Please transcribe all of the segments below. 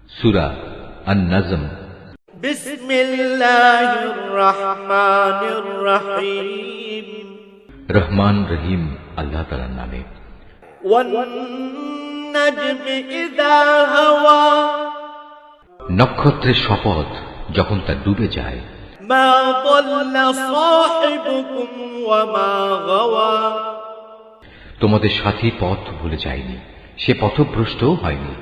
সূরা আন-নাজম। বিসমিল্লাহির রহমানির রহিম। রহমান রহিম আল্লাহ তাআলার নামে। ওয়ান নাজমি ইযা হাওয়া, নক্ষত্রের শপথ যখন তা ডুবে যায়। মা দাল্লা সাহিবুকুম ওয়া মা গাওয়া, তোমাদের সাথী পথ ভুলে যায়নি, সে পথভ্রষ্টও হয়নি।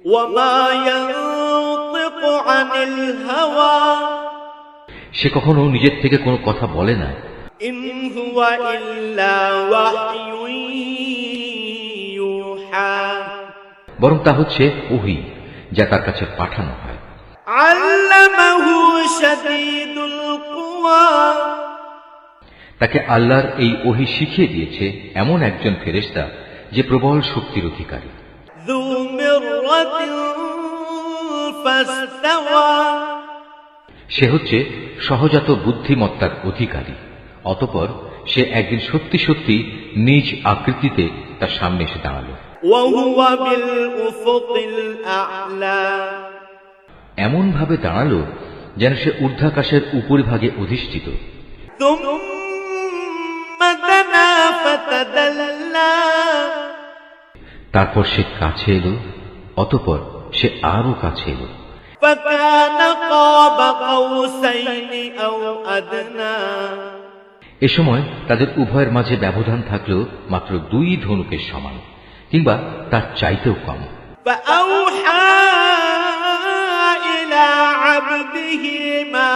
ওয়া মা ইয়ানতিকু আনিল হাওয়া, সে কখনো নিজের থেকে কোনো কথা বলে না। ইন হুয়া ইল্লা ওয়াহয়ুন ইউহা, বরং তা হচ্ছে ওহী, যা তার কাছে পাঠানো হয়। আল্লামাহু শাদীদুল কুওয়া, তাকে আল্লাহর এই ওহী শিখিয়ে দিয়েছে এমন একজন ফেরেশতা যে প্রবল শক্তির অধিকারী। যু মিররাতিন ফাসতাওয়া, সে হচ্ছে সহজাত বুদ্ধিমত্তার অধিকারী। অতঃপর সে একদিন সত্যি সত্যি নিজ আকৃতিতে তার সামনে এসে দাঁড়ালো। ওয়া হুয়া বিল উফুকিল আ'লা, এমন ভাবে দাঁড়ালো যেন সে ঊর্ধ্বাকাশের উপরিভাগে অধিষ্ঠিত। তুম্মা দানা ফাতাদাল্লা, তারপর সে কাছে এলো, অতঃপর সে আরো কাছে এলো। ফাকানা কাবা কাউসাইনি আও আদনা, এ সময় তাদের উভয়ের মাঝে ব্যবধান থাকলেও মাত্র 2 ধনুকের সমান, কিংবা তার চাইতেও কম। ফাআউহা ইলা আবদিহি মা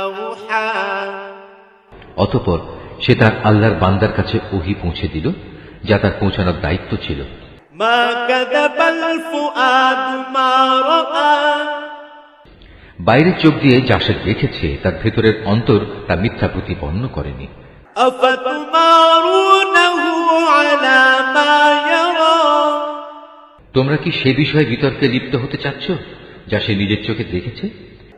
আউহা, অতঃপর সে তার আল্লাহর বান্দার কাছে ওহী পৌঁছে দিল, যা তার পৌঁছানোর দায়িত্ব ছিল। মা কাযাবাল ফুআদু মা রাআ, বাইরের চোখ দিয়ে যা সে দেখেছে তার ভেতরের অন্তর তা মিথ্যা প্রতিপন্ন করেনি। আফাতুমারুনাহু আলা মা ইয়ারা, তোমরা কি সে বিষয়ে বিতর্কে লিপ্ত হতে চাচ্ছ যা সে নিজের চোখে দেখেছে?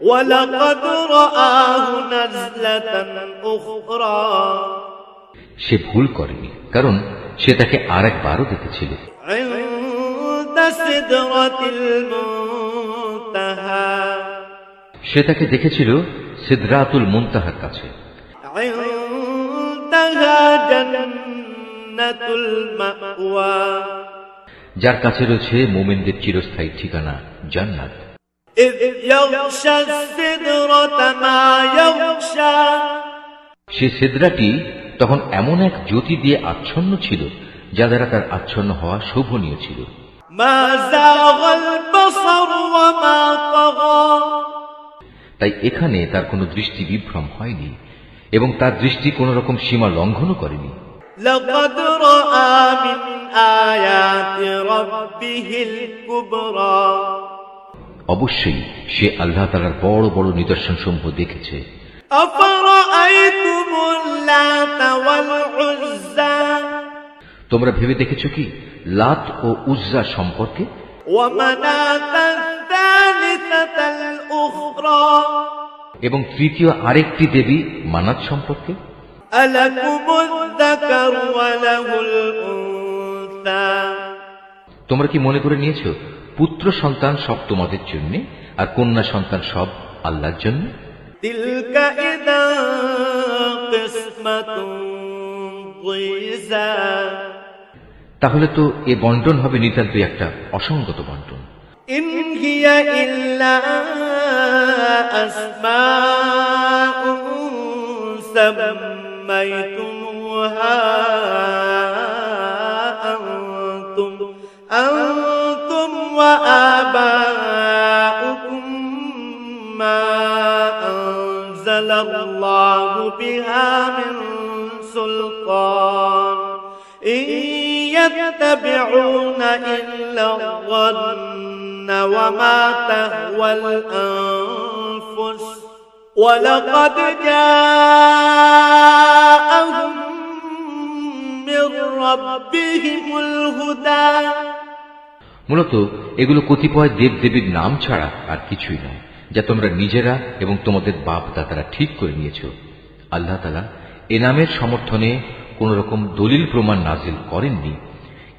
ওয়ালাকাদ রাআহু নাজলাতান উখরা, সে ভুল করেনি, কারণ সে তাকে আরেকবারও দেখেছিল। ইনদা সিদরাতিল মুনতাহা, সে তাকে দেখেছিল সিদরাতুল মুনতাহার কাছে। ইনদাহা জান্নাতুল মাওয়া, যার কাছে রয়েছে মুমিনদের চিরস্থায়ী ঠিকানা জান্নাত। ইয ইয়াগশা সিদরাতা মা ইয়াগশা, সে সিদরাটি তখন এমন এক জ্যোতি দিয়ে আচ্ছন্ন ছিল যা দ্বারা তার আচ্ছন্ন হওয়া শোভনীয় ছিল। মা যাগাল বাসার ওয়া মা তাগা, তাই এখানে তার কোনো দৃষ্টি বিভ্রম হয়নি এবং তার দৃষ্টি কোন রকম সীমা লঙ্ঘনও করেনি। লাকাদ রাআ মিন আয়াতি রাব্বিহিল কুবরা, অবশ্যই সে আল্লাহ তাআলার বড় বড় নিদর্শন সমূহ দেখেছে। আফারাআইতুমুল লাতা ওয়াল উজ্জা, তোমরা ভেবে দেখেছো কি লাত ও উজ্জা সম্পর্কে? ওয়া মানাতাত তালিসাতাল উখরা, এবং তৃতীয় আরেকটি দেবী মানাত সম্পর্কে? আলাকুমুয যাকারু ওয়া লাহুল উনসা, তোমরা কি মনে করে নিয়েছো পুত্র সন্তান সব তোমাদের জন্য আর কন্যা সন্তান সব আল্লাহর জন্য? তিলকা ইযা কিসমাতুন যিযা, তাহলে তো এ বন্টন হবে নিতান্তই একটা অসঙ্গত বন্টন। ইন হিয়া ইল্লা আসমাউন সাম্মাইতুমুহা আনতুম ওয়া আবাউকুম মা আনজালাল্লাহু বিহা মিন সুলতান, ইন ইয়াত্তাবিউনা ইল্লা الظن وما تهوى الأنفس ولقد جاءهم من ربهم الهدى। মূলত এগুলো কতিপয় দেবদেবীর নাম ছাড়া আর কিছুই নয়, যা তোমরা নিজেরা এবং তোমাদের বাপ দাদারা ঠিক করে নিয়েছ। আল্লাহ তাআলা এ নামের সমর্থনে কোন রকম দলিল প্রমাণ নাজিল করেননি,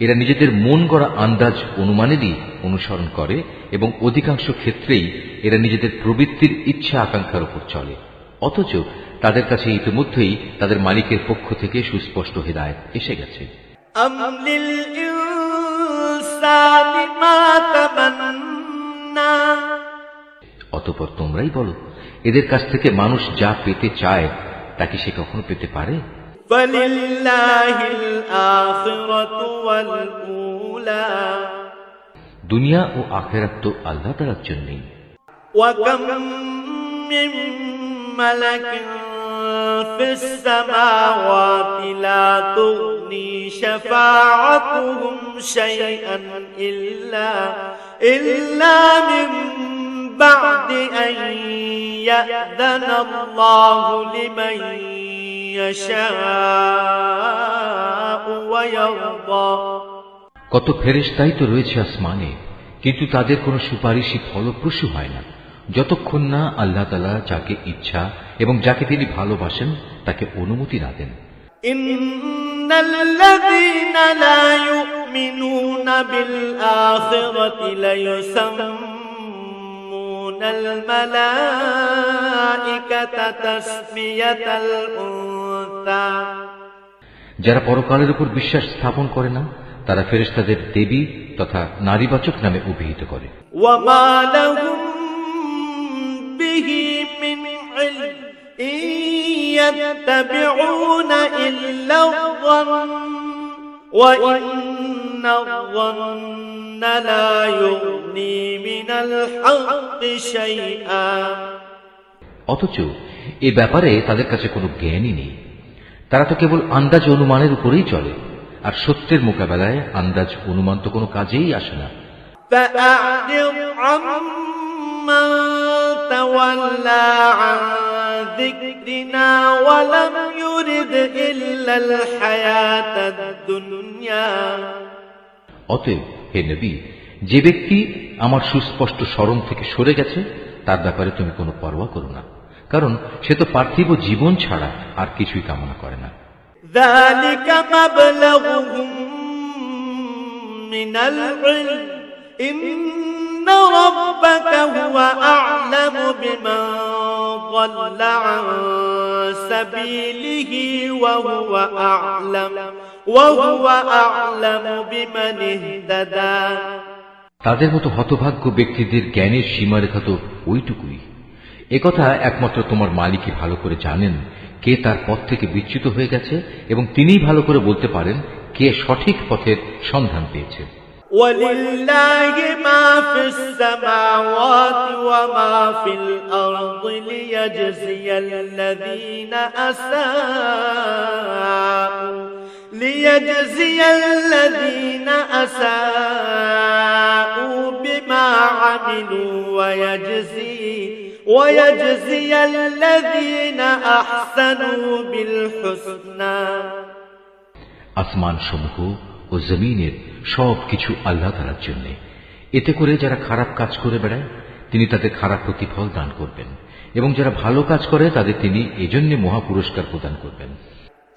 এরা নিজেদের মন গড়া আন্দাজ অনুমানেরই অনুসরণ করে এবং অধিকাংশ ক্ষেত্রেই এরা নিজেদের প্রবৃত্তির ইচ্ছা আকাঙ্ক্ষার উপর চলে, অথচ তাদের কাছে ইতিমধ্যেই তাদের মালিকের পক্ষ থেকে সুস্পষ্ট হিদায়াত এসে গেছে। أم للإنسان ما تمنى অতঃপর তোমরাই বলো, এদের কাছ থেকে মানুষ যা পেতে চায় তা কি সে কখনো পেতে পারে? فلله الآخرة والأولى দুনিয়া ও আখিরাত তো আল্লাহ তাআলার জন্যই। وكم من ملك في السماوات لا تغني شفاعتهم شيئا إلا من بعد أن يأذن الله لمن يشاء ويرضى কত ফেরেশতাই তো রয়েছে আসমানে, কিন্তু তাদের কোনো সুপারিশই ফলপ্রসূ হয় না যতক্ষণ না আল্লাহ তাআলা যাকে ইচ্ছা এবং যাকে তিনি ভালোবাসেন তাকে অনুমতি না দেন। ইন্নাল্লাযীনা লা ইউমিনুনা বিল আখিরাতি লা ইউসাম্মুনাল মালাঈকাতা তাসমিয়াতাল উনসা, যারা পরকালের উপর বিশ্বাস স্থাপন করে না তারা ফেরেশতাদের দেবী তথা নারীবাচক নামে অভিহিত করে। ওয়ামা লাহুম বিহি মিন ইলম ইয়াত্তাবিউনা ইল্লা যন্ন ওয়া ইন্নায-যন্না লা ইউগনি মিনাল হাক্কি শাইআ। অথচ এ ব্যাপারে তাদের কাছে কোনো জ্ঞানই নেই, তারা তো কেবল আন্দাজ অনুমানের উপরেই চলে, আর সত্যের মোকাবেলায় আন্দাজ অনুমান তো কোনো কাজেই আসে না। فأعرض عمن تولى عن ذكرنا ولم يرد إلا الحياة الدنيا। অতএব হে নবী, যে ব্যক্তি আমার সুস্পষ্ট স্মরণ থেকে সরে গেছে তার ব্যাপারে তুমি কোনো পরোয়া করো না, কারণ সে তো পার্থিব জীবন ছাড়া আর কিছুই কামনা করে না। ذلك مبلغهم من العلم إن ربك هو أعلم بمن ضل عن سبيله وهو أعلم بمن اهتدى। তাদের মতো হতভাগ্য ব্যক্তিদের জ্ঞানের সীমারেখা তো ওইটুকুই। একথা একমাত্র তোমার মালিকই ভালো করে জানেন কে তার পথ থেকে বিচ্যুত হয়ে গেছে, এবং তিনিই ভালো করে বলতে পারেন কে সঠিক পথের সন্ধান পেয়েছে। وَلِلَّهِ مَا فِي السَّمَاوَاتِ وَمَا فِي الْأَرْضِ لِيَجْزِيَ الَّذِينَ أَسَاءُوا بِمَا عَمِلُوا وَيَجْزِيَ الَّذِينَ أَحْسَنُوا بِالْحُسْنَى। আসমান সমূহ ও জমিনের সব কিছু আল্লাহ তাআলার জন্য। এতে করে যারা খারাপ কাজ করে বেড়ায় তিনি তাদের খারাপ প্রতিফল দান করবেন, এবং যারা ভালো কাজ করে তাদের তিনি এজন্য মহা পুরস্কার প্রদান করবেন।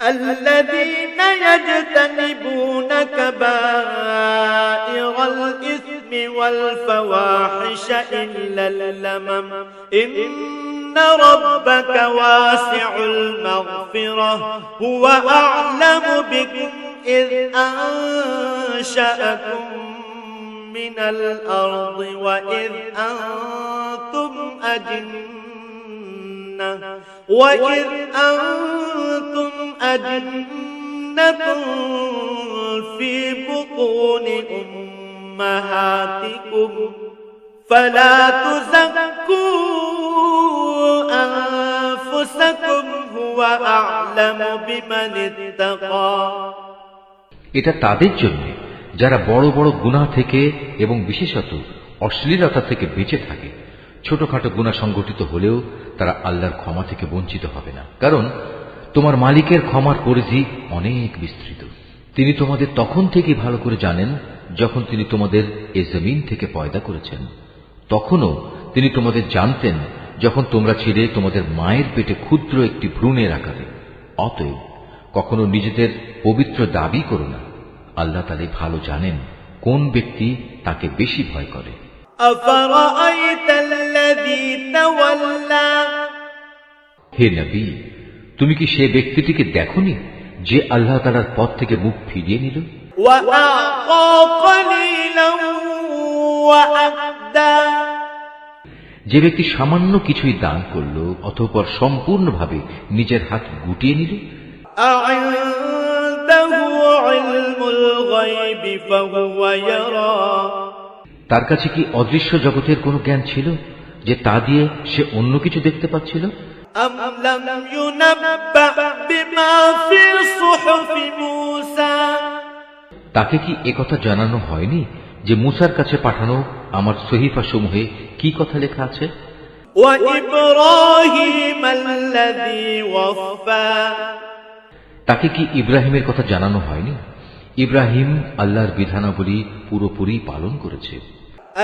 الذين يجتنبون كبائر الإثم والفواحش إلا اللمم إن ربك واسع المغفرة هو أعلم بكم إذ أنشأكم من الأرض وإذ أنتم أجنة في بطون أمهاتكم فلا تزكوا أنفسكم هو أعلم بمن اتقى। এটা তাদের জন্য যারা বড় বড় গুনাহ থেকে এবং বিশেষত অশ্লীলতা থেকে বেঁচে থাকে। ছোটখাটো গুনাহ সংগঠিত হলেও তারা আল্লাহর ক্ষমা থেকে বঞ্চিত হবে না, কারণ তোমার মালিকের ক্ষমার পরিধি অনেক বিস্তৃত। তিনি তোমাদের তখন থেকে ভালো করে জানেন যখন তিনি তোমাদের এ জমিন থেকে পয়দা করেছেন। তখনও তিনি তোমাদের জানতেন যখন তোমরা ছিলে তোমাদের মায়ের পেটে ক্ষুদ্র একটি ভ্রূণের আকারে। অতএব কখনো নিজেদের পবিত্র দাবি করো না, আল্লাহ তাআলা ভালো জানেন কোন ব্যক্তি তাকে বেশি ভয় করে। أفرأيت الذي تولى হে নবী, তুমি কি সে ব্যক্তিটিকে দেখোনি যে আল্লাহ তাআলার পথ থেকে মুখ ফিরিয়ে নিল وأعطى قليلا وأكدى যে ব্যক্তি সামান্য কিছুই দান করল অতঃপর সম্পূর্ণভাবে নিজের হাত গুটিয়ে নিল। أعنده علم الغيب فهو يرى তার কাছে কি অদৃশ্য জগতের কোনো জ্ঞান ছিল যে তা দিয়ে সে অন্য কিছু দেখতে পাচ্ছিল? أم لم ينبأ بما في صحف موسى তাকে কি একথা জানানো হয়নি যে মুসার কাছে পাঠানো আমার সহিফা সমূহে কি কথা লেখা আছে? وإبراهيم الذي وفى তাকে কি ইব্রাহিমের কথা জানানো হয়নি? ইব্রাহিম আল্লাহর বিধানাবলী পুরোপুরি পালন করেছে।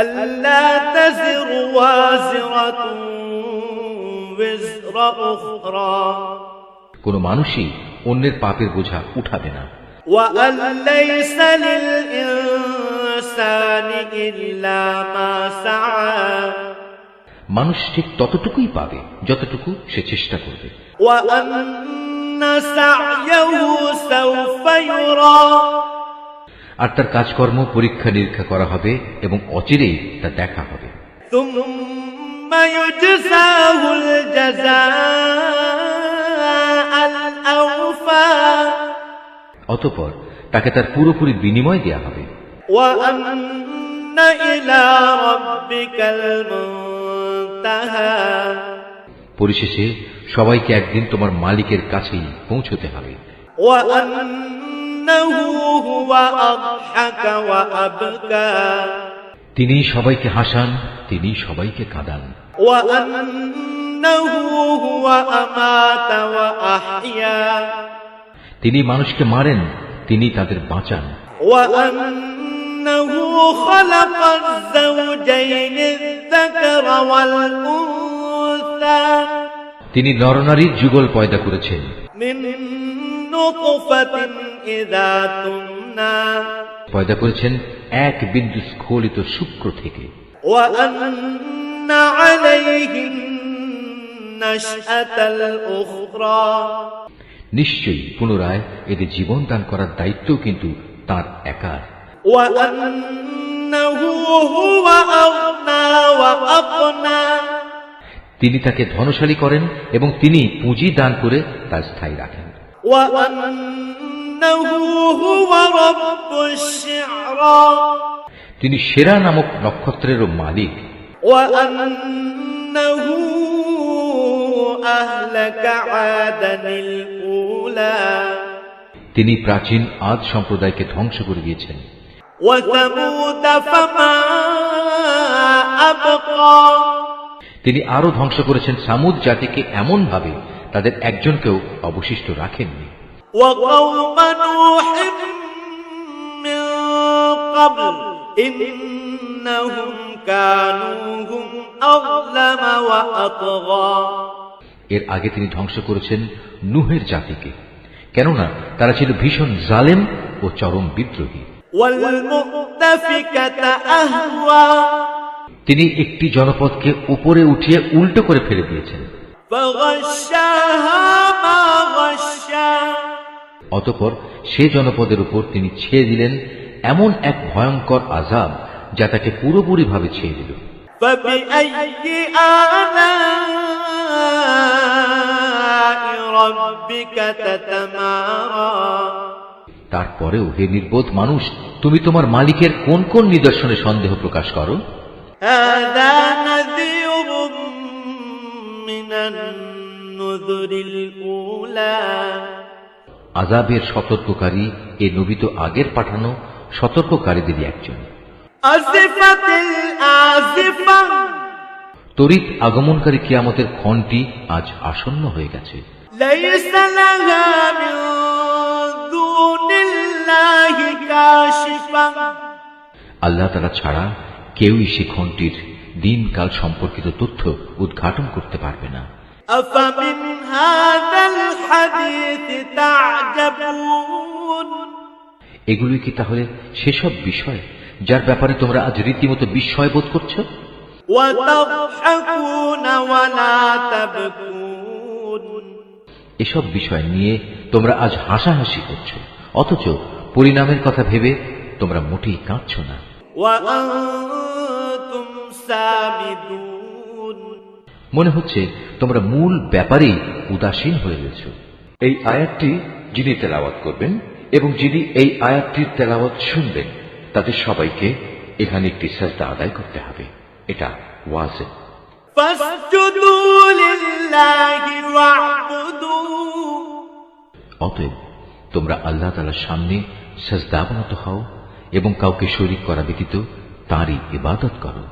ألا تزر وازرة وزر أخرى কোন মানুষই অন্যের পাপের বোঝা উঠাবে না। وأن ليس للإنسان إلا ما سعى মানুষ ঠিক ততটুকুই পাবে যতটুকু সে চেষ্টা করবে। وأن سعيه سوف يرى আর তার কাজকর্ম পরীক্ষা নিরীক্ষা করা হবে এবং অচিরেই তা দেখা হবে। ثم يجزاه الجزاء الأوفى অতঃপর তাকে তার পুরোপুরি বিনিময় দেয়া হবে। وأن إلى ربك المنتهى পরিশেষে সবাইকে একদিন তোমার মালিকের কাছেই পৌঁছতে হবে। وأنه هو أضحك وأبكى তিনি সবাইকে হাসান, তিনি সবাইকে কাঁদান। وأنه هو أمات وأحيا তিনি মানুষকে মারেন, তিনি তাদের বাঁচান। وأنه خلق الزوجين الذكر والأنثى তিনি নরনারীর যুগল পয়দা করেছেন من نطفة إذا تمنى পয়দা করেছেন এক বিন্দু স্খলিত শুক্র থেকে। وأن عليه النشأة الأخرى নিশ্চয়ই পুনরায় এদের জীবন দান করার দায়িত্ব কিন্তু তার একার। وأنه هو أغنى وأقنى তিনি তাকে ধনশালী করেন এবং তিনি পুঁজি দান করে তা স্থায়ী রাখেন। وأنه هو رب الشعرى তিনি সেরা নামক নক্ষত্রেরও মালিক। وأنه أهلك عادا الأولى তিনি প্রাচীন আদ সম্প্রদায়কে ধ্বংস করে দিয়েছেন। وثمود فما أبقى তিনি আরো ধ্বংস করেছেন সামুদ জাতিকে এমন ভাবে তাদের একজনকেও অবশিষ্ট রাখেননি। وقوم نوح من قبل إنهم كانوا هم أظلم وأطغى এর আগে তিনি ধ্বংস করেছেন নূহের জাতিকে, কেননা তারা ছিল ভীষণ জালেম ও চরম বিদ্রোহী। والمؤتفكة أهوى তিনি একটি জনপদকে উপরে উঠিয়ে উল্টো করে ফেলে দিয়েছেন। فغشاها ما غشا অতঃপর সে জনপদের উপর তিনি ছেয়ে দিলেন এমন এক ভয়ঙ্কর আযাব যা তাকে পুরোপুরিভাবে ছেয়ে দিল। فبأي آلاء ربك تتمارى তারপরেও হে নির্বোধ মানুষ, তুমি তোমার মালিকের কোন কোন নিদর্শনে সন্দেহ প্রকাশ করো? هذا نذير من النذر الأولى আযাবের সতর্ককারী এ নবী তো আগের পাঠানো সতর্ককারীদেরই একজন। أزفت الآزفة তড়িৎ আগমনকারী কিয়ামতের ক্ষণটি আজ আসন্ন হয়ে গেছে। ليس لها من دون الله كاشفة আল্লাহ তাআলা ছাড়া কেউই সে ক্ষণটির দিনকাল সম্পর্কিত তথ্য উদ্ঘাটন করতে পারবে না। أفمن هذا الحديث تعجبون এগুলোই কি তাহলে সেসব বিষয় যার ব্যাপারে তোমরা আজ রীতিমতো বিস্ময় বোধ করছো? وتضحكون ولا تبكون এসব বিষয় নিয়ে তোমরা আজ হাসাহাসি করছো, অথচ পরিণামের কথা ভেবে তোমরা মোটেই কাঁদছো না। وأنتم سامدون মনে হচ্ছে তোমরা মূল ব্যাপারেই উদাসীন হয়ে গেছ। এই আয়াতটি যিনি তেলাওয়াত করবেন এবং যিনি এই আয়াতটির তেলাওয়াত শুনবেন তাদের সবাইকে এখানে একটি সাজদা আদায় করতে হবে। এটা ওয়াজিব। فاسجدوا لله واعبدوا অতএব তোমরা আল্লাহ তাআলার সামনে সাজদাবনত হও এবং কাউকে শরীক করা ব্যতীত তাঁরই ইবাদত করো।